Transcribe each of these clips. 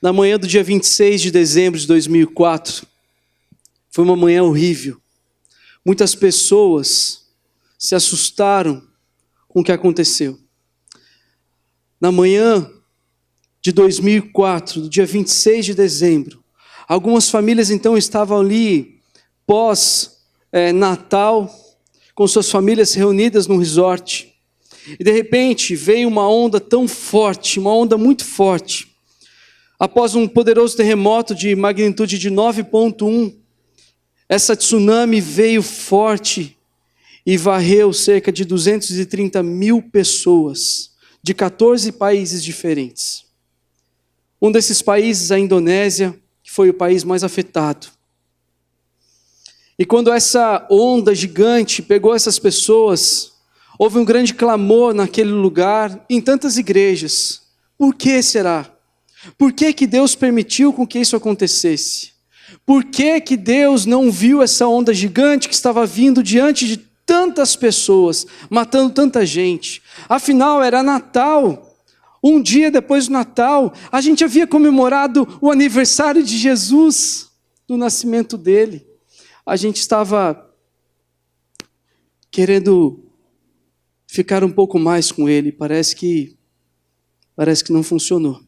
Na manhã do dia 26 de dezembro de 2004, foi uma manhã horrível. Muitas pessoas se assustaram com o que aconteceu. Na manhã de 2004, do dia 26 de dezembro, algumas famílias então estavam ali pós-Natal, com suas famílias reunidas num resort. E de repente veio uma onda tão forte, uma onda muito forte. Após um poderoso terremoto de magnitude de 9,1, essa tsunami veio forte e varreu cerca de 230 mil pessoas de 14 países diferentes. Um desses países, a Indonésia, que foi o país mais afetado. E quando essa onda gigante pegou essas pessoas, houve um grande clamor naquele lugar, em tantas igrejas. Por que será? Por que Deus permitiu com que isso acontecesse? Por que Deus não viu essa onda gigante que estava vindo diante de tantas pessoas, matando tanta gente? Afinal, era Natal. Um dia depois do Natal, a gente havia comemorado o aniversário de Jesus, do nascimento dele. A gente estava querendo ficar um pouco mais com ele. Parece que não funcionou.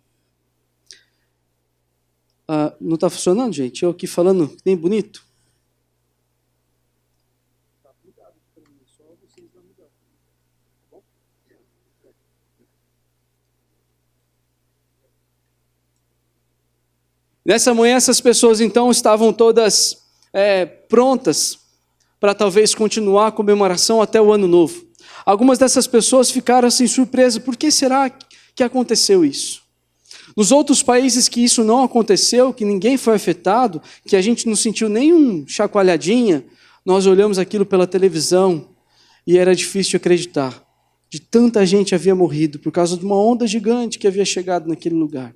Não está funcionando, gente? Eu aqui falando bem bonito. Nessa manhã, essas pessoas então estavam todas prontas para talvez continuar a comemoração até o ano novo. Algumas dessas pessoas ficaram assim surpresas. Por que será que aconteceu isso? Nos outros países que isso não aconteceu, que ninguém foi afetado, que a gente não sentiu nenhum chacoalhadinha, nós olhamos aquilo pela televisão e era difícil de acreditar. De tanta gente havia morrido por causa de uma onda gigante que havia chegado naquele lugar.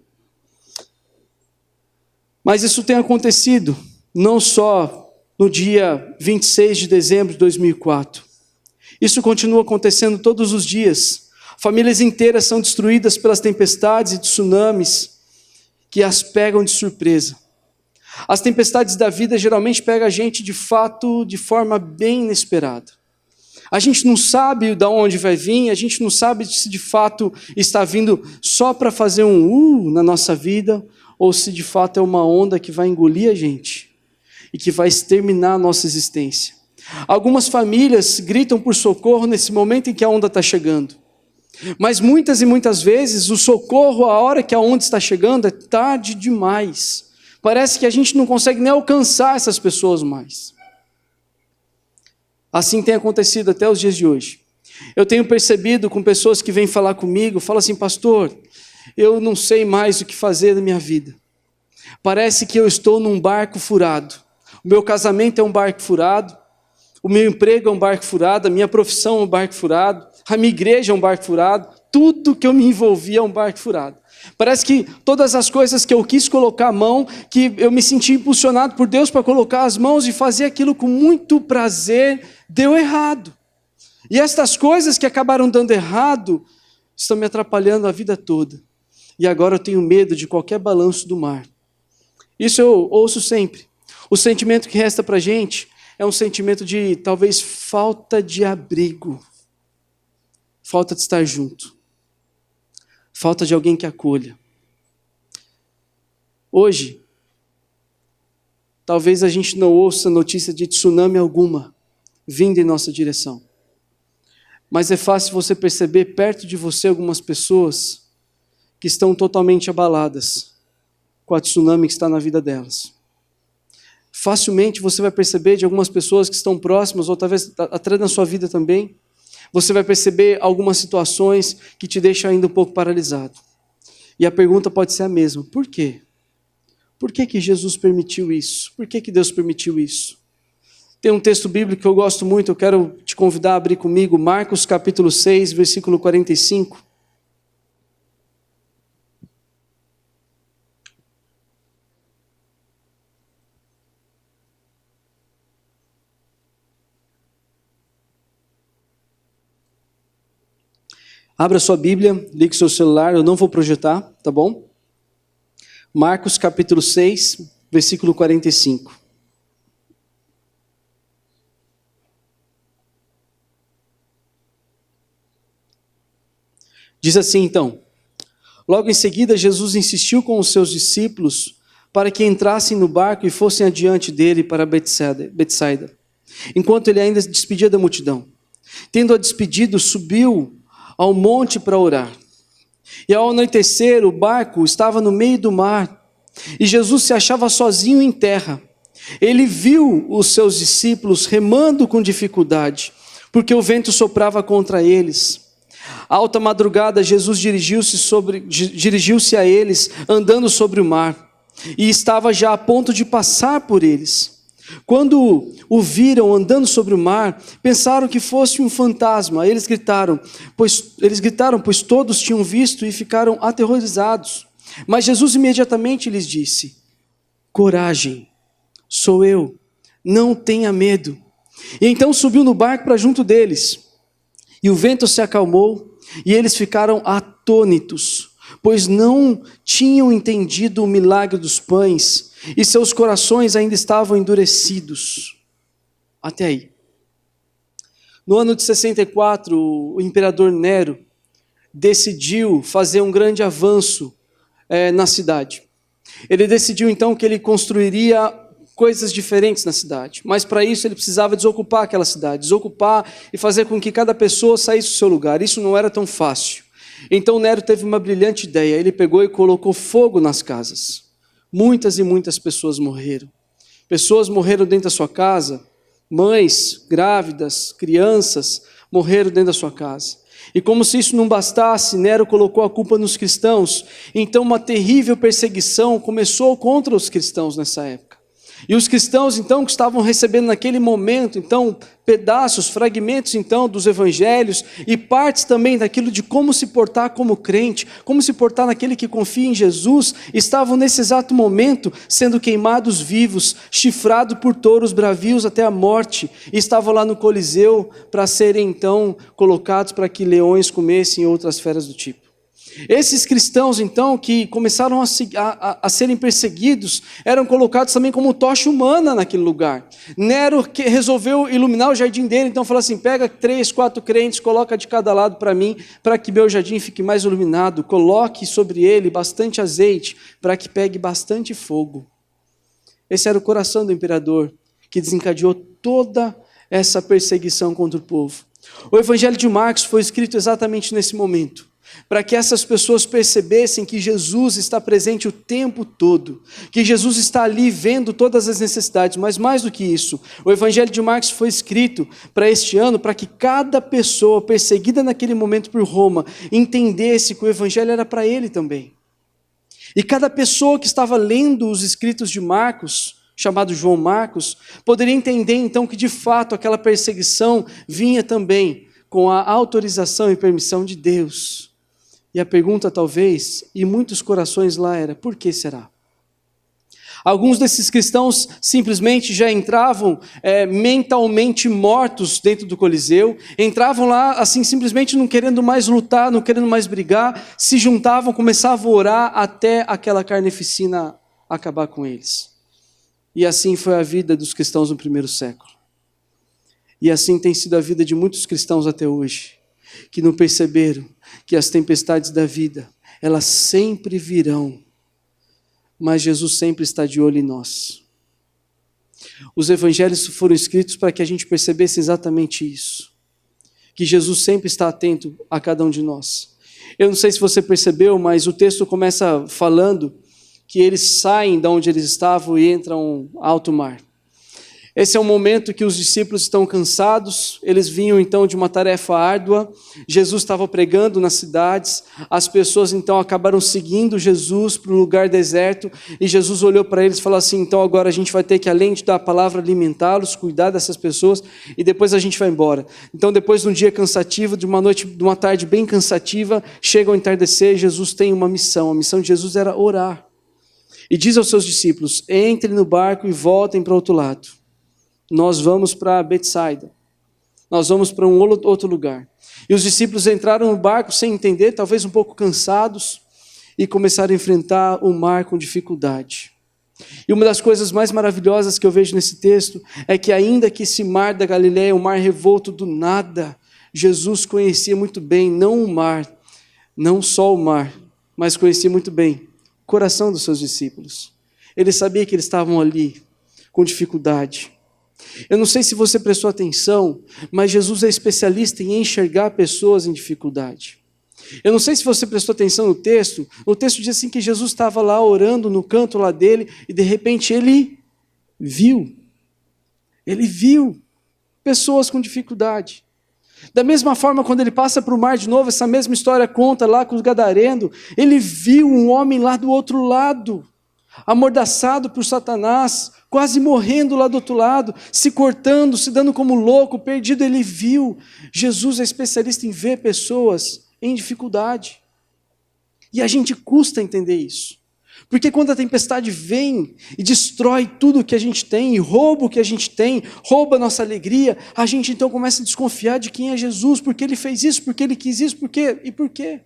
Mas isso tem acontecido não só no dia 26 de dezembro de 2004. Isso continua acontecendo todos os dias. Famílias inteiras são destruídas pelas tempestades e tsunamis que as pegam de surpresa. As tempestades da vida geralmente pegam a gente de fato de forma bem inesperada. A gente não sabe de onde vai vir, a gente não sabe se de fato está vindo só para fazer um na nossa vida, ou se de fato é uma onda que vai engolir a gente e que vai exterminar a nossa existência. Algumas famílias gritam por socorro nesse momento em que a onda está chegando. Mas muitas e muitas vezes o socorro, a hora que a onda está chegando, é tarde demais. Parece que a gente não consegue nem alcançar essas pessoas mais. Assim tem acontecido até os dias de hoje. Eu tenho percebido com pessoas que vêm falar comigo, falam assim: pastor, eu não sei mais o que fazer da minha vida. Parece que eu estou num barco furado. O meu casamento é um barco furado. O meu emprego é um barco furado, a minha profissão é um barco furado, a minha igreja é um barco furado, tudo que eu me envolvi é um barco furado. Parece que todas as coisas que eu quis colocar a mão, que eu me senti impulsionado por Deus para colocar as mãos e fazer aquilo com muito prazer, deu errado. E estas coisas que acabaram dando errado, estão me atrapalhando a vida toda. E agora eu tenho medo de qualquer balanço do mar. Isso eu ouço sempre. O sentimento que resta para a gente é um sentimento de, talvez, falta de abrigo, falta de estar junto, falta de alguém que acolha. Hoje, talvez a gente não ouça notícia de tsunami alguma vindo em nossa direção, mas é fácil você perceber perto de você algumas pessoas que estão totalmente abaladas com a tsunami que está na vida delas. Facilmente você vai perceber de algumas pessoas que estão próximas, ou talvez até na sua vida também, você vai perceber algumas situações que te deixam ainda um pouco paralisado. E a pergunta pode ser a mesma: por quê? Por que Jesus permitiu isso? Por que Deus permitiu isso? Tem um texto bíblico que eu gosto muito, eu quero te convidar a abrir comigo, Marcos capítulo 6, versículo 45. Abra sua Bíblia, ligue seu celular, eu não vou projetar, tá bom? Marcos capítulo 6, versículo 45. Diz assim então: logo em seguida Jesus insistiu com os seus discípulos para que entrassem no barco e fossem adiante dele para Betsaida, enquanto ele ainda se despedia da multidão. Tendo-a despedido, subiu ao monte para orar. E ao anoitecer, o barco estava no meio do mar, e Jesus se achava sozinho em terra. Ele viu os seus discípulos remando com dificuldade, porque o vento soprava contra eles. À alta madrugada, Jesus dirigiu-se a eles, andando sobre o mar, e estava já a ponto de passar por eles. Quando o viram andando sobre o mar, pensaram que fosse um fantasma. Eles gritaram, pois todos tinham visto e ficaram aterrorizados. Mas Jesus imediatamente lhes disse: coragem, sou eu, não tenha medo. E então subiu no barco para junto deles. E o vento se acalmou, e eles ficaram atônitos, pois não tinham entendido o milagre dos pães, e seus corações ainda estavam endurecidos. Até aí. No ano de 64, o imperador Nero decidiu fazer um grande avanço na cidade. Ele decidiu então que ele construiria coisas diferentes na cidade, mas para isso ele precisava desocupar aquela cidade, desocupar e fazer com que cada pessoa saísse do seu lugar. Isso não era tão fácil. Então Nero teve uma brilhante ideia. Ele pegou e colocou fogo nas casas. Muitas e muitas pessoas morreram. Pessoas morreram dentro da sua casa, mães, grávidas, crianças morreram dentro da sua casa. E como se isso não bastasse, Nero colocou a culpa nos cristãos. Então uma terrível perseguição começou contra os cristãos nessa época. E os cristãos então que estavam recebendo naquele momento, então, pedaços, fragmentos então dos evangelhos e partes também daquilo de como se portar como crente, como se portar naquele que confia em Jesus, estavam nesse exato momento sendo queimados vivos, chifrados por touros bravios até a morte, e estavam lá no Coliseu para serem então colocados para que leões comessem e outras feras do tipo. Esses cristãos então que começaram a serem perseguidos, eram colocados também como tocha humana naquele lugar. Nero resolveu iluminar o jardim dele, então falou assim: pega 3, 4 crentes, coloca de cada lado para mim, para que meu jardim fique mais iluminado, coloque sobre ele bastante azeite, para que pegue bastante fogo. Esse era o coração do imperador, que desencadeou toda essa perseguição contra o povo. O Evangelho de Marcos foi escrito exatamente nesse momento, para que essas pessoas percebessem que Jesus está presente o tempo todo, que Jesus está ali vendo todas as necessidades, mas mais do que isso, o Evangelho de Marcos foi escrito para este ano, para que cada pessoa perseguida naquele momento por Roma, entendesse que o Evangelho era para ele também. E cada pessoa que estava lendo os escritos de Marcos, chamado João Marcos, poderia entender então que de fato aquela perseguição vinha também com a autorização e permissão de Deus. E a pergunta talvez, e muitos corações lá era: por que será? Alguns desses cristãos simplesmente já entravam mentalmente mortos dentro do Coliseu, entravam lá assim simplesmente não querendo mais lutar, não querendo mais brigar, se juntavam, começavam a orar até aquela carnificina acabar com eles. E assim foi a vida dos cristãos no primeiro século. E assim tem sido a vida de muitos cristãos até hoje, que não perceberam que as tempestades da vida, elas sempre virão, mas Jesus sempre está de olho em nós. Os evangelhos foram escritos para que a gente percebesse exatamente isso, que Jesus sempre está atento a cada um de nós. Eu não sei se você percebeu, mas o texto começa falando que eles saem de onde eles estavam e entram ao alto mar. Esse é um momento que os discípulos estão cansados, eles vinham então de uma tarefa árdua, Jesus estava pregando nas cidades, as pessoas então acabaram seguindo Jesus para um lugar deserto, e Jesus olhou para eles e falou assim: então agora a gente vai ter que, além de dar a palavra, alimentá-los, cuidar dessas pessoas, e depois a gente vai embora. Então depois de um dia cansativo, de uma noite, de uma tarde bem cansativa, chega ao entardecer, Jesus tem uma missão. A missão de Jesus era orar, e diz aos seus discípulos: entrem no barco e voltem para o outro lado. Nós vamos para Betsaida, nós vamos para um outro lugar. E os discípulos entraram no barco sem entender, talvez um pouco cansados, e começaram a enfrentar o mar com dificuldade. E uma das coisas mais maravilhosas que eu vejo nesse texto é que ainda que esse mar da Galileia, um mar revolto do nada, Jesus conhecia muito bem, não o mar, não só o mar, mas conhecia muito bem o coração dos seus discípulos. Ele sabia que eles estavam ali com dificuldade. Eu não sei se você prestou atenção, mas Jesus é especialista em enxergar pessoas em dificuldade. Eu não sei se você prestou atenção no texto. O texto diz assim que Jesus estava lá orando no canto lá dele e de repente ele viu pessoas com dificuldade. Da mesma forma, quando ele passa para o mar de novo, essa mesma história conta lá com os gadarenos, ele viu um homem lá do outro lado, amordaçado por Satanás, quase morrendo lá do outro lado, se cortando, se dando como louco, perdido. Ele viu. Jesus é especialista em ver pessoas em dificuldade. E a gente custa entender isso. Porque quando a tempestade vem e destrói tudo que a gente tem, e rouba o que a gente tem, rouba a nossa alegria, a gente então começa a desconfiar de quem é Jesus, porque ele fez isso, porque ele quis isso, por quê?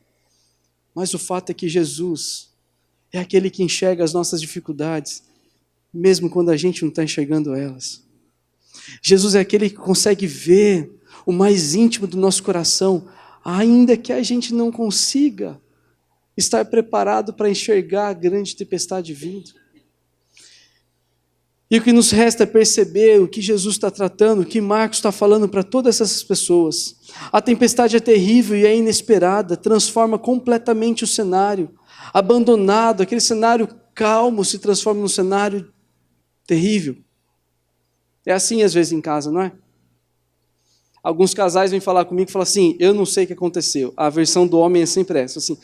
Mas o fato é que Jesus é aquele que enxerga as nossas dificuldades, mesmo quando a gente não está enxergando elas. Jesus é aquele que consegue ver o mais íntimo do nosso coração, ainda que a gente não consiga estar preparado para enxergar a grande tempestade vindo. E o que nos resta é perceber o que Jesus está tratando, o que Marcos está falando para todas essas pessoas. A tempestade é terrível e é inesperada, transforma completamente o cenário. Abandonado, aquele cenário calmo se transforma num cenário terrível. É assim às vezes em casa, não é? Alguns casais vêm falar comigo e falam assim, eu não sei o que aconteceu. A versão do homem é sempre essa, assim.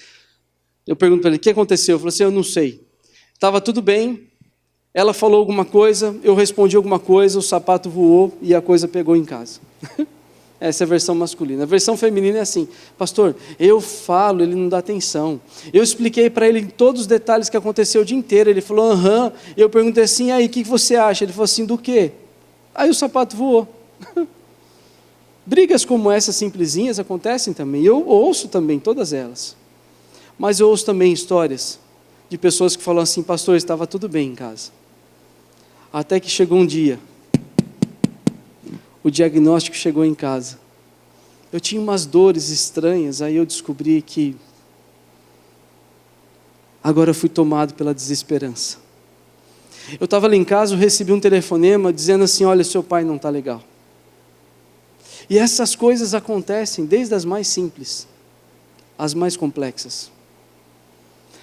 Eu pergunto para ele, o que aconteceu? Eu falo assim, eu não sei. Estava tudo bem, ela falou alguma coisa, eu respondi alguma coisa, o sapato voou e a coisa pegou em casa. Essa é a versão masculina. A versão feminina é assim, pastor, eu falo, ele não dá atenção. Eu expliquei para ele todos os detalhes que aconteceu o dia inteiro, ele falou, aham. Eu perguntei assim, aí, o que você acha? Ele falou assim, do quê? Aí o sapato voou. Brigas como essas simplesinhas acontecem também, eu ouço também todas elas. Mas eu ouço também histórias de pessoas que falam assim, pastor, estava tudo bem em casa. Até que chegou um dia, o diagnóstico chegou em casa. Eu tinha umas dores estranhas, aí eu descobri que agora eu fui tomado pela desesperança. Eu estava lá em casa, eu recebi um telefonema dizendo assim, olha, seu pai não está legal. E essas coisas acontecem desde as mais simples, às mais complexas.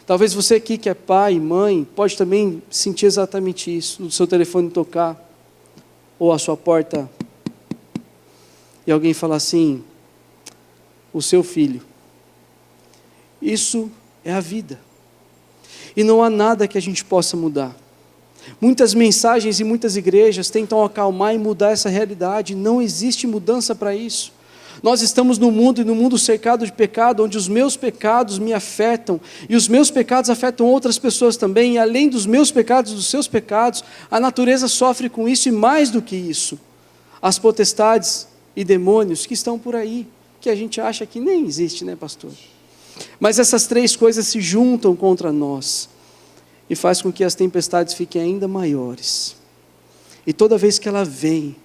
Talvez você aqui que é pai, mãe, pode também sentir exatamente isso, no seu telefone tocar, ou a sua porta, e alguém falar assim, o seu filho. Isso é a vida. E não há nada que a gente possa mudar. Muitas mensagens e muitas igrejas tentam acalmar e mudar essa realidade, não existe mudança para isso. Nós estamos no mundo, e no mundo cercado de pecado, onde os meus pecados me afetam, e os meus pecados afetam outras pessoas também, e além dos meus pecados, dos seus pecados, a natureza sofre com isso, e mais do que isso, as potestades e demônios que estão por aí, que a gente acha que nem existe, né, pastor? Mas essas três coisas se juntam contra nós, e faz com que as tempestades fiquem ainda maiores. E toda vez que ela vem,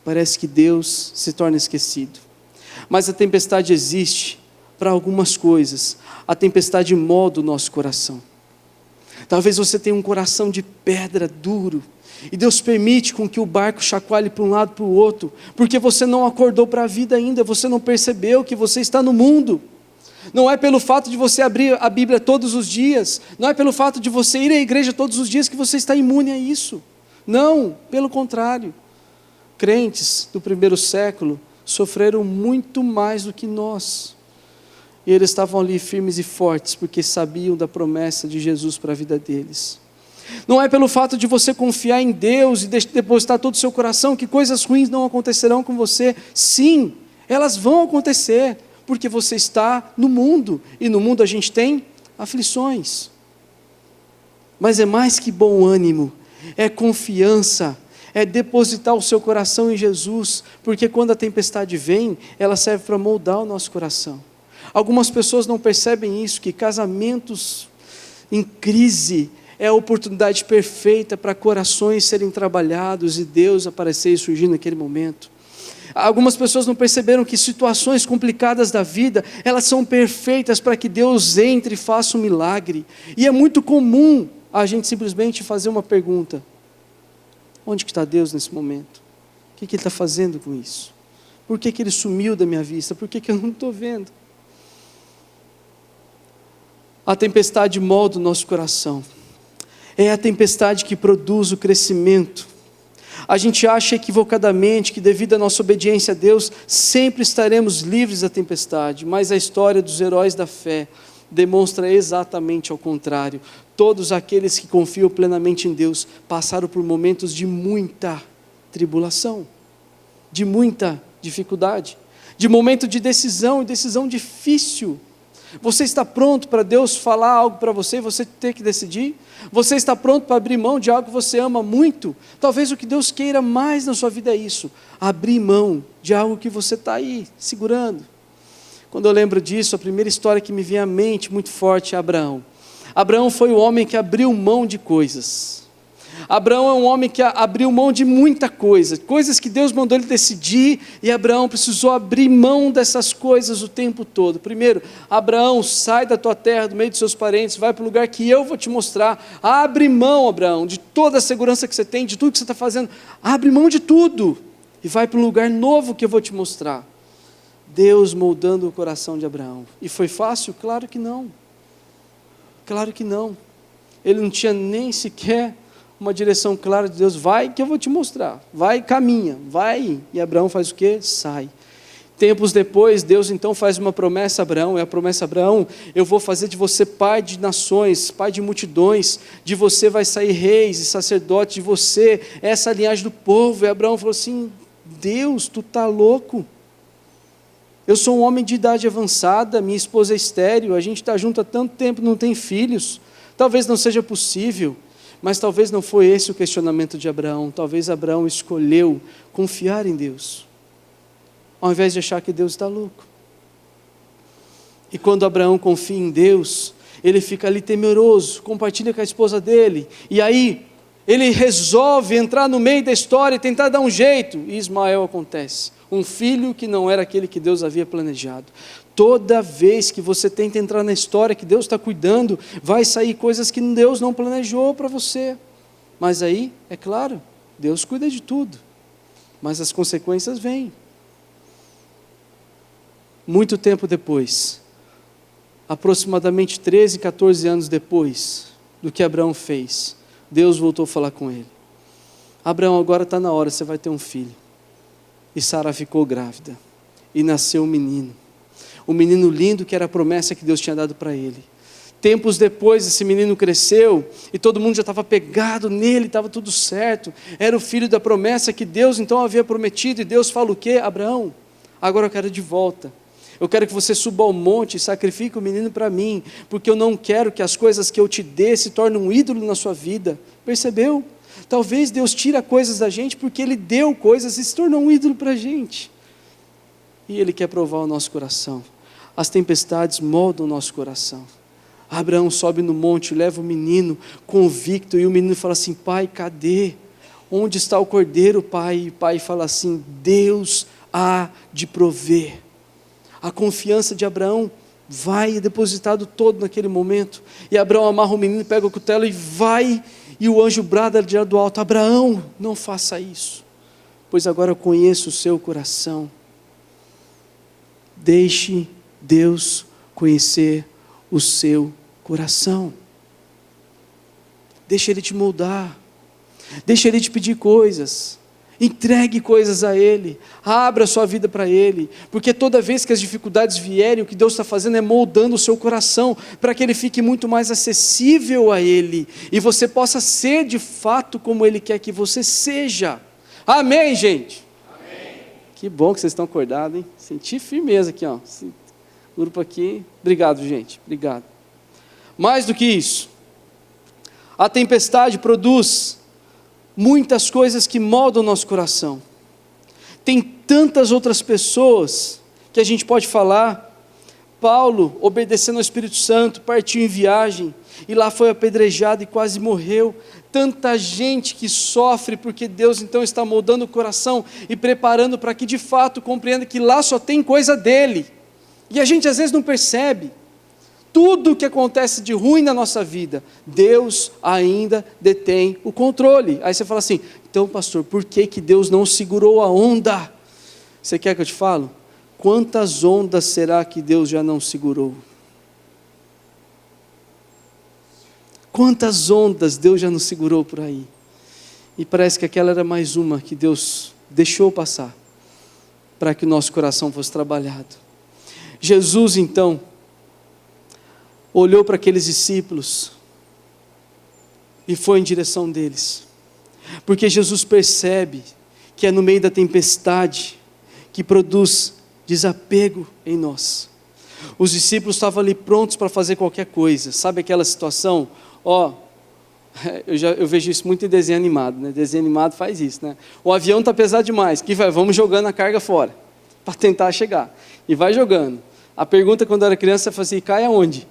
parece que Deus se torna esquecido. Mas a tempestade existe para algumas coisas. A tempestade molda o nosso coração. Talvez você tenha um coração de pedra duro, e Deus permite com que o barco chacoalhe para um lado e para o outro, porque você não acordou para a vida ainda, você não percebeu que você está no mundo. Não é pelo fato de você abrir a Bíblia todos os dias, não é pelo fato de você ir à igreja todos os dias que você está imune a isso. Não, pelo contrário. Crentes do primeiro século sofreram muito mais do que nós. E eles estavam ali firmes e fortes, porque sabiam da promessa de Jesus para a vida deles. Não é pelo fato de você confiar em Deus e depositar todo o seu coração que coisas ruins não acontecerão com você. Sim, elas vão acontecer, porque você está no mundo, e no mundo a gente tem aflições. Mas é mais que bom ânimo, é confiança, é depositar o seu coração em Jesus, porque quando a tempestade vem, ela serve para moldar o nosso coração. Algumas pessoas não percebem isso, que casamentos em crise, é a oportunidade perfeita para corações serem trabalhados e Deus aparecer e surgir naquele momento. Algumas pessoas não perceberam que situações complicadas da vida, elas são perfeitas para que Deus entre e faça um milagre. E é muito comum a gente simplesmente fazer uma pergunta: onde que está Deus nesse momento? O que Ele está fazendo com isso? Por que Ele sumiu da minha vista? Por que eu não estou vendo? A tempestade molda o nosso coração. É a tempestade que produz o crescimento. A gente acha equivocadamente que devido à nossa obediência a Deus, sempre estaremos livres da tempestade, mas a história dos heróis da fé demonstra exatamente ao contrário. Todos aqueles que confiam plenamente em Deus passaram por momentos de muita tribulação, de muita dificuldade, de momento de decisão, e decisão difícil. Você está pronto para Deus falar algo para você e você ter que decidir? Você está pronto para abrir mão de algo que você ama muito? Talvez o que Deus queira mais na sua vida é isso, abrir mão de algo que você está aí segurando. Quando eu lembro disso, a primeira história que me vem à mente muito forte é Abraão. Abraão foi o homem que abriu mão de coisas. Abraão é um homem que abriu mão de muita coisa, coisas que Deus mandou ele decidir, e Abraão precisou abrir mão dessas coisas o tempo todo. Primeiro, Abraão, sai da tua terra, do meio dos seus parentes, vai para o lugar que eu vou te mostrar. Abre mão, Abraão, de toda a segurança que você tem, de tudo que você está fazendo, abre mão de tudo, e vai para um lugar novo que eu vou te mostrar. Deus moldando o coração de Abraão. E foi fácil? Claro que não. Claro que não. Ele não tinha nem sequer uma direção clara de Deus. Vai que eu vou te mostrar. Vai, caminha, vai. E Abraão faz o quê? Sai. Tempos depois, Deus então faz uma promessa a Abraão. É a promessa a Abraão: eu vou fazer de você pai de nações, pai de multidões. De você vai sair reis e sacerdotes. De você, essa linhagem do povo. E Abraão falou assim: Deus, tu tá louco? Eu sou um homem de idade avançada, minha esposa é estéril, a gente está junto há tanto tempo, não tem filhos, talvez não seja possível. Mas talvez não foi esse o questionamento de Abraão. Talvez Abraão escolheu confiar em Deus, ao invés de achar que Deus está louco. E quando Abraão confia em Deus, ele fica ali temeroso, compartilha com a esposa dele, e aí ele resolve entrar no meio da história e tentar dar um jeito, e Ismael acontece. Um filho que não era aquele que Deus havia planejado. Toda vez que você tenta entrar na história que Deus está cuidando, vai sair coisas que Deus não planejou para você. Mas aí, é claro, Deus cuida de tudo, mas as consequências vêm. Muito tempo depois, aproximadamente 13, 14 anos depois do que Abraão fez, Deus voltou a falar com ele: Abraão, agora está na hora, você vai ter um filho. E Sara ficou grávida, e nasceu um menino lindo, que era a promessa que Deus tinha dado para ele. Tempos depois, esse menino cresceu, e todo mundo já estava pegado nele, estava tudo certo, era o filho da promessa que Deus então havia prometido. E Deus fala o quê? Abraão, agora eu quero de volta, eu quero que você suba ao monte e sacrifique o menino para mim, porque eu não quero que as coisas que eu te dê se tornem um ídolo na sua vida. Percebeu? Talvez Deus tira coisas da gente porque Ele deu coisas e se tornou um ídolo para a gente. E Ele quer provar o nosso coração. As tempestades moldam o nosso coração. Abraão sobe no monte, leva o menino convicto, e o menino fala assim: pai, cadê? Onde está o cordeiro, pai? E o pai fala assim: Deus há de prover. A confiança de Abraão vai depositado todo naquele momento. E Abraão amarra o menino, pega o cutelo e vai. E o anjo brada de lá do alto: Abraão, não faça isso, pois agora eu conheço o seu coração. Deixe Deus conhecer o seu coração. Deixe Ele te moldar. Deixe Ele te pedir coisas. Entregue coisas a Ele. Abra a sua vida para Ele. Porque toda vez que as dificuldades vierem, o que Deus está fazendo é moldando o seu coração, para que ele fique muito mais acessível a Ele, e você possa ser de fato como Ele quer que você seja. Amém, gente? Amém. Que bom que vocês estão acordados, hein? Senti firmeza aqui, ó. Esse grupo aqui. Obrigado, gente. Obrigado. Mais do que isso, a tempestade produz muitas coisas que moldam o nosso coração. Tem tantas outras pessoas que a gente pode falar, Paulo, obedecendo ao Espírito Santo, partiu em viagem, e lá foi apedrejado e quase morreu. Tanta gente que sofre, porque Deus então está moldando o coração e preparando para que de fato compreenda que lá só tem coisa dele, e a gente às vezes não percebe. Tudo o que acontece de ruim na nossa vida, Deus ainda detém o controle. Aí você fala assim, então pastor, por que Deus não segurou a onda? Você quer que eu te fale? Quantas ondas será que Deus já não segurou? Quantas ondas Deus já não segurou por aí? E parece que aquela era mais uma que Deus deixou passar, para que o nosso coração fosse trabalhado. Jesus então olhou para aqueles discípulos e foi em direção deles, porque Jesus percebe que é no meio da tempestade que produz desapego em nós. Os discípulos estavam ali prontos para fazer qualquer coisa. Sabe aquela situação? Eu vejo isso muito em desenho animado, né? Desenho animado faz isso, né? O avião está pesado demais, vamos jogando a carga fora, para tentar chegar, e vai jogando. A pergunta quando eu era criança, eu falei assim, cai aonde?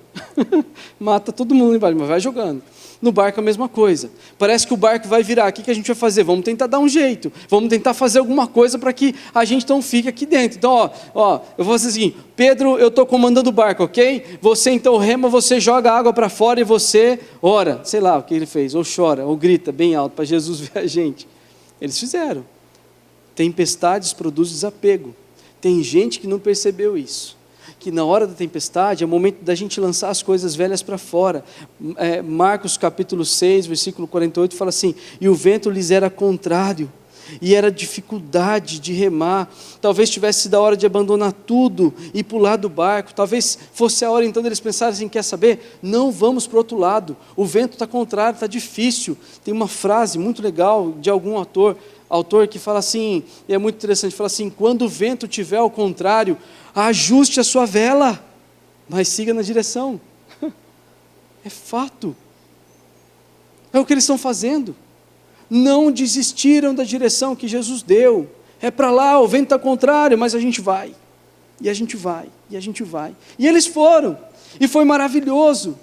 Mata todo mundo embaixo, mas vai jogando. No barco a mesma coisa, parece que o barco vai virar, o que a gente vai fazer? Vamos tentar dar um jeito, vamos tentar fazer alguma coisa para que a gente não fique aqui dentro. Então eu vou fazer assim, Pedro, eu estou comandando o barco, ok? Você então rema, você joga a água para fora e você ora, sei lá o que ele fez, ou chora, ou grita bem alto para Jesus ver a gente. Eles fizeram. Tempestades produzem desapego. Tem gente que não percebeu isso, que na hora da tempestade é o momento da gente lançar as coisas velhas para fora. Marcos capítulo 6, versículo 48 fala assim, e o vento lhes era contrário, e era dificuldade de remar. Talvez tivesse sido a hora de abandonar tudo e pular do barco. Talvez fosse a hora então deles pensarem assim, quer saber? Não vamos para o outro lado, o vento está contrário, está difícil. Tem uma frase muito legal de algum autor que fala assim, e é muito interessante, fala assim, quando o vento estiver ao contrário, ajuste a sua vela, mas siga na direção. É fato. É o que eles estão fazendo. Não desistiram da direção que Jesus deu. É para lá, o vento está contrário, mas a gente vai. E a gente vai, e a gente vai. E eles foram, e foi maravilhoso.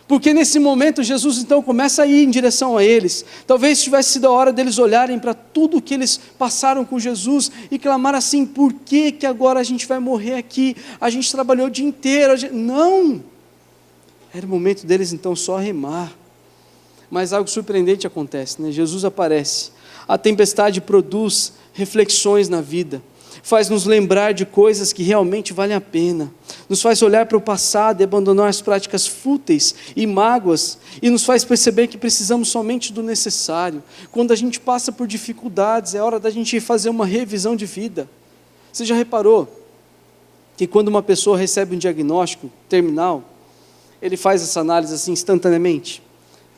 Porque nesse momento Jesus então começa a ir em direção a eles. Talvez tivesse sido a hora deles olharem para tudo que eles passaram com Jesus e clamar assim, por que agora a gente vai morrer aqui? A gente trabalhou o dia inteiro. Não! Era o momento deles então só remar. Mas algo surpreendente acontece, né? Jesus aparece. A tempestade produz reflexões na vida. Faz nos lembrar de coisas que realmente valem a pena, nos faz olhar para o passado e abandonar as práticas fúteis e mágoas, e nos faz perceber que precisamos somente do necessário. Quando a gente passa por dificuldades, é hora da gente fazer uma revisão de vida. Você já reparou que quando uma pessoa recebe um diagnóstico terminal, ele faz essa análise assim instantaneamente?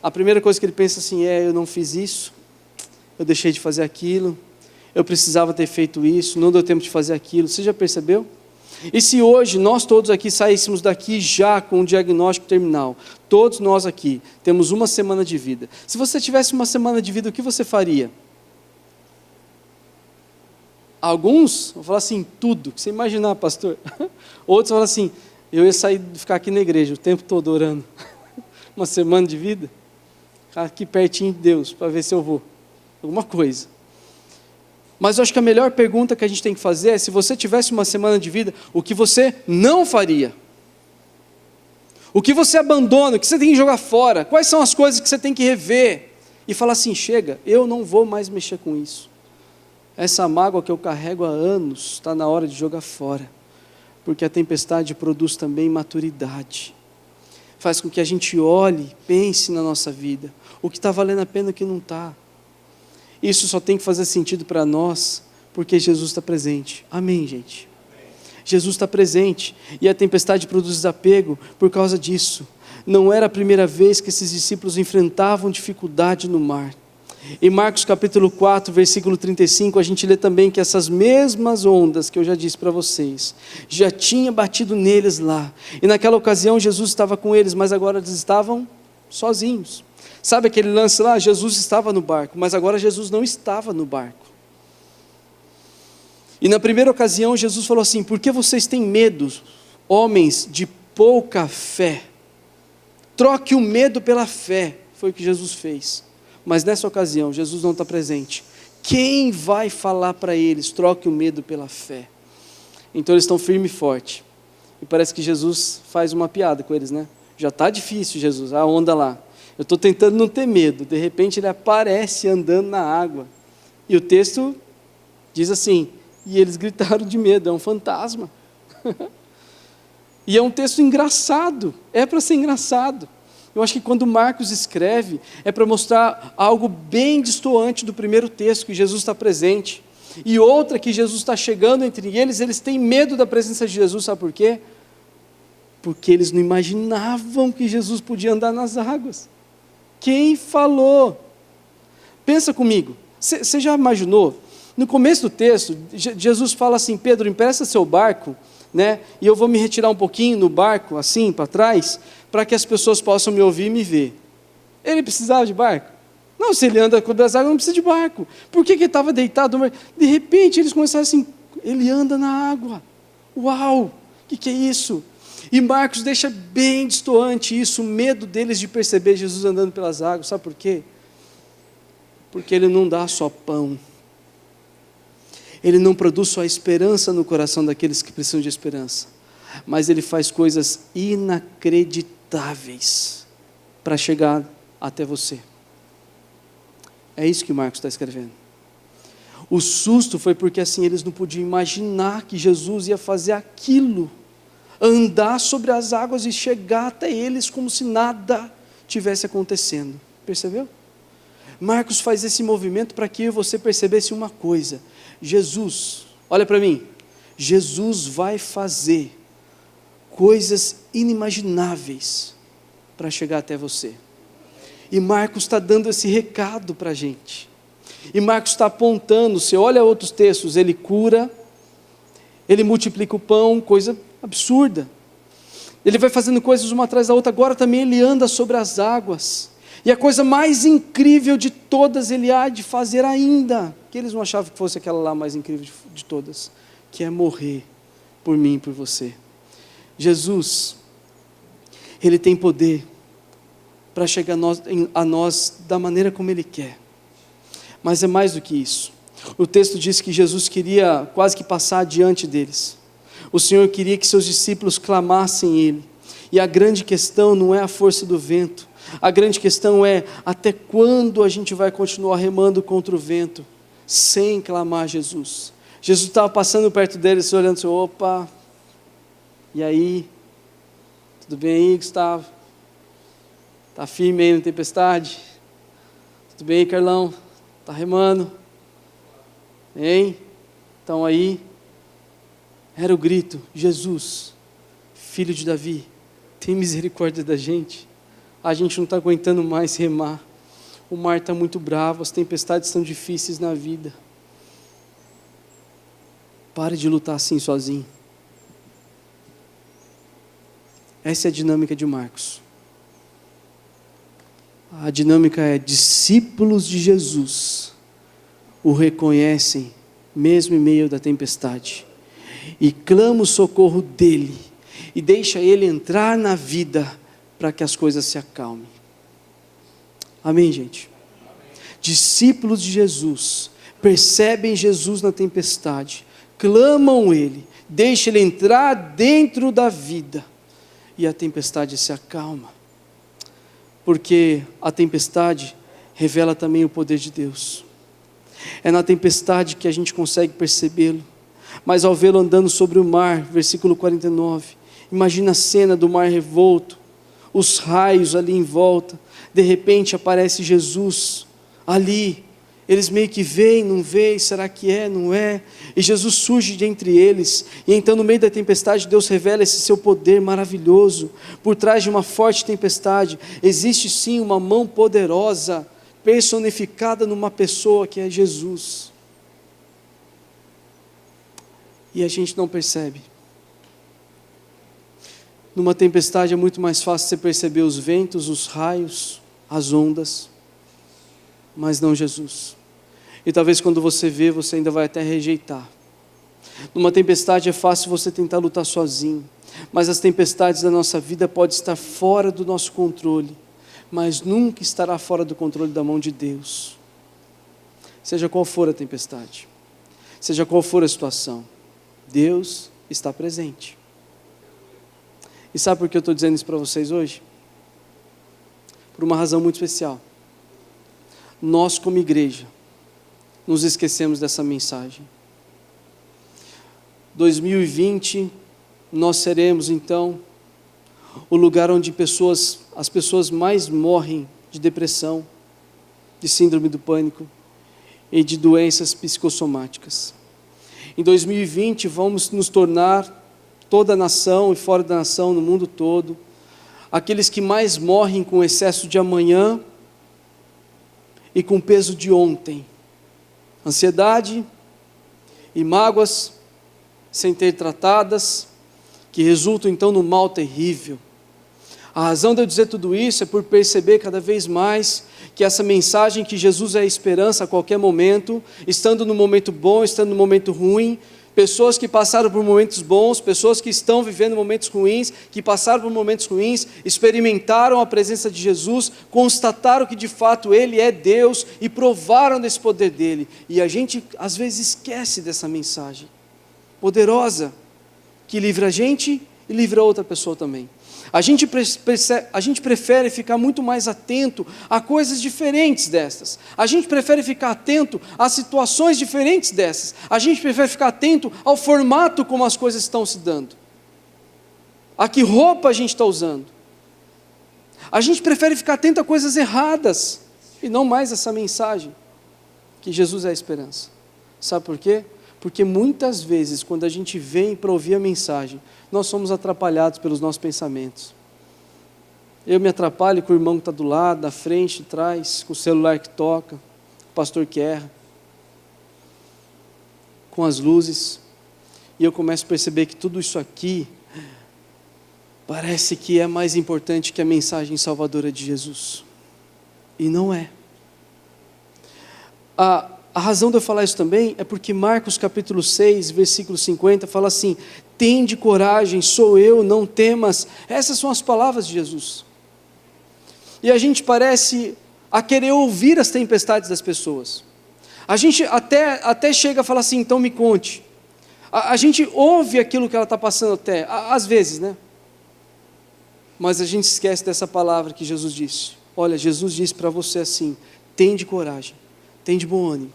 A primeira coisa que ele pensa assim eu não fiz isso, eu deixei de fazer aquilo, eu precisava ter feito isso, não deu tempo de fazer aquilo. Você já percebeu? E se hoje nós todos aqui saíssemos daqui já com um diagnóstico terminal, todos nós aqui temos uma semana de vida. Se você tivesse uma semana de vida, o que você faria? Alguns vão falar assim, tudo, que você imaginar, pastor. Outros vão falar assim, eu ia sair, ficar aqui na igreja o tempo todo orando. Uma semana de vida, ficar aqui pertinho de Deus, para ver se eu vou. Alguma coisa. Mas eu acho que a melhor pergunta que a gente tem que fazer é, se você tivesse uma semana de vida, o que você não faria? O que você abandona, o que você tem que jogar fora? Quais são as coisas que você tem que rever? E falar assim, chega, eu não vou mais mexer com isso. Essa mágoa que eu carrego há anos, está na hora de jogar fora. Porque a tempestade produz também maturidade. Faz com que a gente olhe, pense na nossa vida. O que está valendo a pena e o que não está. Isso só tem que fazer sentido para nós, porque Jesus está presente. Amém, gente? Amém. Jesus está presente, e a tempestade produz desapego por causa disso. Não era a primeira vez que esses discípulos enfrentavam dificuldade no mar. Em Marcos capítulo 4, versículo 35, a gente lê também que essas mesmas ondas que eu já disse para vocês, já tinha batido neles lá. E naquela ocasião Jesus estava com eles, mas agora eles estavam sozinhos. Sabe aquele lance lá? Jesus estava no barco, mas agora Jesus não estava no barco. E na primeira ocasião Jesus falou assim, por que vocês têm medo? homens de pouca fé. Troque o medo pela fé, foi o que Jesus fez. Mas nessa ocasião, Jesus não está presente. Quem vai falar para eles, troque o medo pela fé? Então eles estão firme e forte. E parece que Jesus faz uma piada com eles, né? Já está difícil, Jesus, a onda lá. Eu estou tentando não ter medo. De repente ele aparece andando na água. E o texto diz assim, e eles gritaram de medo, é um fantasma. E é um texto engraçado, é para ser engraçado. Eu acho que quando Marcos escreve, é para mostrar algo bem destoante do primeiro texto, que Jesus está presente. E outra, que Jesus está chegando entre eles têm medo da presença de Jesus, sabe por quê? Porque eles não imaginavam que Jesus podia andar nas águas. Quem falou? Pensa comigo, você já imaginou? No começo do texto, Jesus fala assim, Pedro, empresta seu barco, né? E eu vou me retirar um pouquinho no barco, assim, para trás, para que as pessoas possam me ouvir e me ver. Ele precisava de barco? Não, se ele anda sobre as águas, não precisa de barco. Por que ele estava deitado? De repente, eles começaram assim, ele anda na água. Uau, o que é isso? E Marcos deixa bem destoante isso, o medo deles de perceber Jesus andando pelas águas. Sabe por quê? Porque ele não dá só pão. Ele não produz só esperança no coração daqueles que precisam de esperança, mas ele faz coisas inacreditáveis para chegar até você. É isso que Marcos está escrevendo. O susto foi porque assim eles não podiam imaginar que Jesus ia fazer aquilo, andar sobre as águas e chegar até eles como se nada tivesse acontecendo. Percebeu? Marcos faz esse movimento para que você percebesse uma coisa: Jesus, olha para mim, Jesus vai fazer coisas inimagináveis para chegar até você. E Marcos está dando esse recado para a gente. E Marcos está apontando, você olha outros textos, ele cura, ele multiplica o pão, coisa absurda. Ele vai fazendo coisas uma atrás da outra, agora também ele anda sobre as águas. E a coisa mais incrível de todas ele há de fazer ainda, que eles não achavam que fosse aquela lá mais incrível de todas, que é morrer por mim e por você. Jesus, ele tem poder para chegar a nós da maneira como ele quer. Mas é mais do que isso. O texto diz que Jesus queria quase que passar adiante deles. O Senhor queria que seus discípulos clamassem ele. E a grande questão não é a força do vento. A grande questão é, até quando a gente vai continuar remando contra o vento, sem clamar Jesus? Jesus estava passando perto deles, olhando assim, opa, e aí? Tudo bem aí, Gustavo? Está firme aí na tempestade? Tudo bem aí, Carlão? Está remando? Hein? Então aí, era o grito, Jesus, filho de Davi, tem misericórdia da gente. A gente não está aguentando mais remar. O mar está muito bravo, as tempestades estão difíceis na vida. Pare de lutar assim sozinho. Essa é a dinâmica de Marcos. A dinâmica é: discípulos de Jesus o reconhecem mesmo em meio da tempestade e clamam o socorro dele e deixa ele entrar na vida para que as coisas se acalmem. Amém, gente? Amém. Discípulos de Jesus percebem Jesus na tempestade, clamam ele, deixa ele entrar dentro da vida e a tempestade se acalma, porque a tempestade revela também o poder de Deus. É na tempestade que a gente consegue percebê-lo, mas ao vê-lo andando sobre o mar, versículo 49, imagina a cena do mar revolto, os raios ali em volta, de repente aparece Jesus ali, eles meio que veem, não veem, será que é, não é? E Jesus surge de entre eles, e então no meio da tempestade Deus revela esse seu poder maravilhoso. Por trás de uma forte tempestade existe sim uma mão poderosa, personificada numa pessoa que é Jesus, e a gente não percebe. Numa tempestade é muito mais fácil você perceber os ventos, os raios, as ondas, mas não Jesus. E talvez quando você vê, você ainda vai até rejeitar. Numa tempestade é fácil você tentar lutar sozinho, mas as tempestades da nossa vida podem estar fora do nosso controle, mas nunca estará fora do controle da mão de Deus. Seja qual for a tempestade, seja qual for a situação, Deus está presente. E sabe por que eu estou dizendo isso para vocês hoje? Por uma razão muito especial. Nós, como igreja, nos esquecemos dessa mensagem. 2020, nós seremos então o lugar onde as pessoas mais morrem de depressão, de síndrome do pânico e de doenças psicossomáticas. Em 2020 vamos nos tornar, toda a nação e fora da nação, no mundo todo, aqueles que mais morrem com excesso de amanhã e com peso de ontem. Ansiedade e mágoas sem ter tratadas, que resultam então no mal terrível. A razão de eu dizer tudo isso é por perceber cada vez mais que essa mensagem que Jesus é a esperança a qualquer momento, estando no momento bom, estando no momento ruim, pessoas que passaram por momentos bons, pessoas que estão vivendo momentos ruins, que passaram por momentos ruins, experimentaram a presença de Jesus, constataram que de fato Ele é Deus e provaram desse poder dEle. E a gente às vezes esquece dessa mensagem poderosa, que livra a gente e livra outra pessoa também. A gente prefere ficar muito mais atento a coisas diferentes dessas. A gente prefere ficar atento a situações diferentes dessas. A gente prefere ficar atento ao formato como as coisas estão se dando. A que roupa a gente está usando. A gente prefere ficar atento a coisas erradas e não mais essa mensagem, que Jesus é a esperança. Sabe por quê? Porque muitas vezes, quando a gente vem para ouvir a mensagem, nós somos atrapalhados pelos nossos pensamentos. Eu me atrapalho com o irmão que está do lado, da frente, de trás, com o celular que toca, com o pastor que erra, com as luzes, e eu começo a perceber que tudo isso aqui parece que é mais importante que a mensagem salvadora de Jesus. E não é. A razão de eu falar isso também é porque Marcos capítulo 6, versículo 50, fala assim: tende coragem, sou eu, não temas. Essas são as palavras de Jesus. E a gente parece a querer ouvir as tempestades das pessoas. A gente até chega a falar assim, então me conte. A gente ouve aquilo que ela está passando até, às vezes, né? Mas a gente esquece dessa palavra que Jesus disse. Olha, Jesus disse para você assim: tende coragem, tende bom ânimo.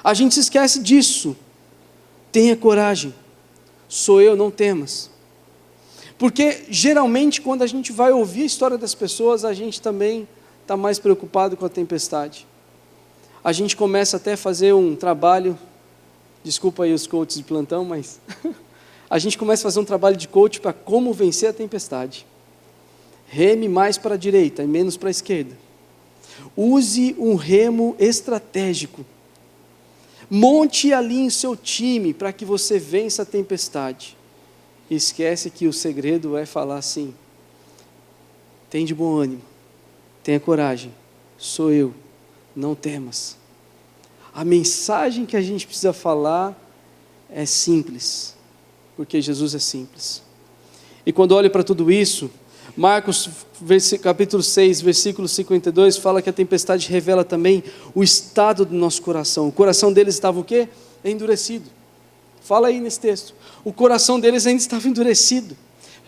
A gente se esquece disso. Tenha coragem, sou eu, não temas. Porque geralmente quando a gente vai ouvir a história das pessoas, a gente também está mais preocupado com a tempestade. A gente começa até a fazer um trabalho, desculpa aí os coaches de plantão, mas a gente começa a fazer um trabalho de coach para como vencer a tempestade. Reme mais para a direita e menos para a esquerda. Use um remo estratégico. Monte ali em seu time para que você vença a tempestade. Esquece que o segredo é falar assim: tem de bom ânimo, tenha coragem, sou eu, não temas. A mensagem que a gente precisa falar é simples, porque Jesus é simples. E quando olho para tudo isso, Marcos capítulo 6, versículo 52, fala que a tempestade revela também o estado do nosso coração. O coração deles estava o quê? Endurecido. Fala aí nesse texto. O coração deles ainda estava endurecido.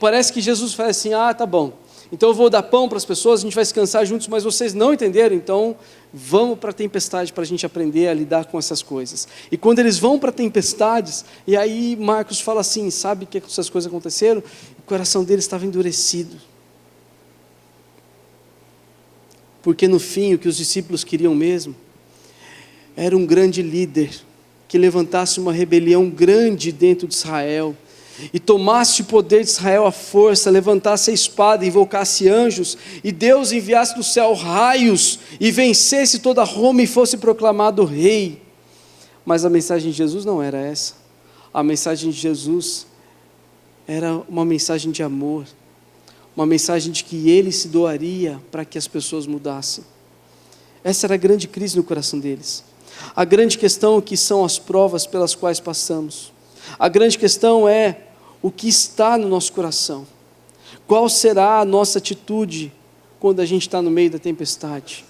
Parece que Jesus fala assim: tá bom, então eu vou dar pão para as pessoas, a gente vai se cansar juntos, mas vocês não entenderam, então vamos para a tempestade para a gente aprender a lidar com essas coisas. E quando eles vão para tempestades, e aí Marcos fala assim: sabe o que essas coisas aconteceram? O coração deles estava endurecido. Porque no fim, o que os discípulos queriam mesmo era um grande líder que levantasse uma rebelião grande dentro de Israel e tomasse o poder de Israel à força, levantasse a espada, invocasse anjos e Deus enviasse do céu raios e vencesse toda Roma e fosse proclamado rei. Mas a mensagem de Jesus não era essa. A mensagem de Jesus era uma mensagem de amor, uma mensagem de que Ele se doaria para que as pessoas mudassem. Essa era a grande crise no coração deles. A grande questão que são as provas pelas quais passamos. A grande questão é o que está no nosso coração. Qual será a nossa atitude quando a gente está no meio da tempestade?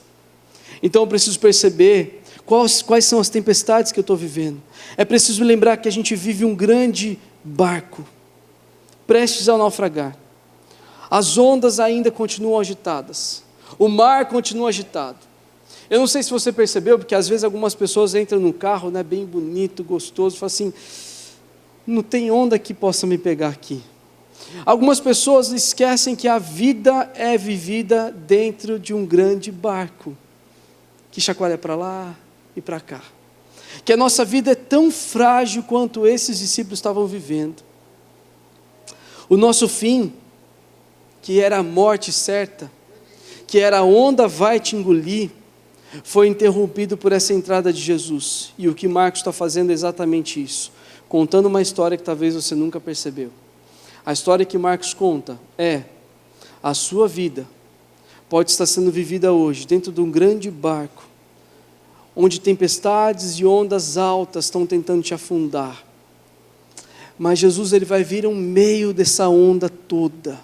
Então eu preciso perceber quais são as tempestades que eu estou vivendo. É preciso lembrar que a gente vive um grande barco, prestes a naufragar. As ondas ainda continuam agitadas. O mar continua agitado. Eu não sei se você percebeu, porque às vezes algumas pessoas entram num carro, né, bem bonito, gostoso, e falam assim, não tem onda que possa me pegar aqui. Algumas pessoas esquecem que a vida é vivida dentro de um grande barco, que chacoalha para lá e para cá. Que a nossa vida é tão frágil quanto esses discípulos estavam vivendo. O nosso fim, que era a morte certa, que era a onda vai te engolir, foi interrompido por essa entrada de Jesus. E o que Marcos está fazendo é exatamente isso, contando uma história que talvez você nunca percebeu. A história que Marcos conta é: a sua vida pode estar sendo vivida hoje dentro de um grande barco, onde tempestades e ondas altas estão tentando te afundar. Mas Jesus, ele vai vir ao meio dessa onda toda.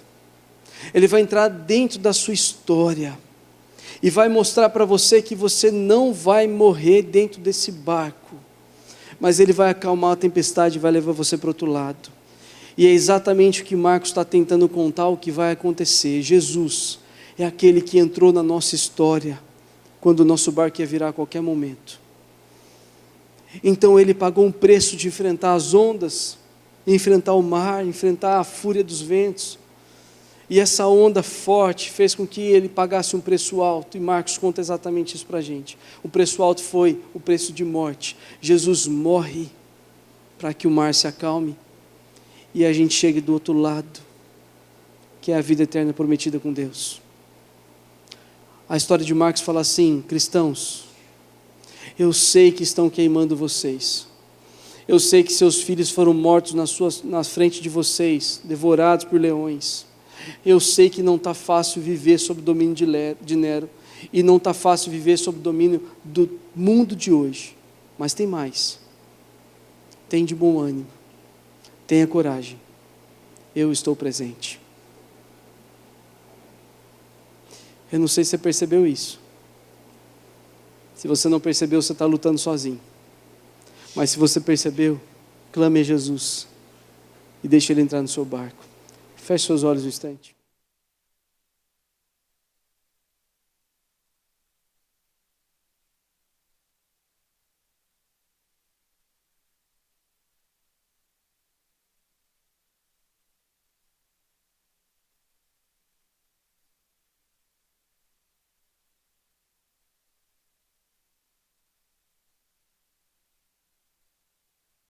Ele vai entrar dentro da sua história e vai mostrar para você que você não vai morrer dentro desse barco, mas ele vai acalmar a tempestade e vai levar você para o outro lado. E é exatamente o que Marcos está tentando contar, o que vai acontecer. Jesus é aquele que entrou na nossa história quando o nosso barco ia virar a qualquer momento. Então ele pagou um preço de enfrentar as ondas, enfrentar o mar, enfrentar a fúria dos ventos. E essa onda forte fez com que ele pagasse um preço alto, e Marcos conta exatamente isso para a gente. O preço alto foi o preço de morte. Jesus morre para que o mar se acalme, e a gente chegue do outro lado, que é a vida eterna prometida com Deus. A história de Marcos fala assim: cristãos, eu sei que estão queimando vocês, eu sei que seus filhos foram mortos na frente de vocês, devorados por leões. Eu sei que não está fácil viver sob o domínio de Nero, e não está fácil viver sob o domínio do mundo de hoje, mas tem mais. Tem de bom ânimo, tenha coragem, eu estou presente. Eu não sei se você percebeu isso. Se você não percebeu, você está lutando sozinho. Mas se você percebeu, clame a Jesus e deixe Ele entrar no seu barco. Feche seus olhos um instante.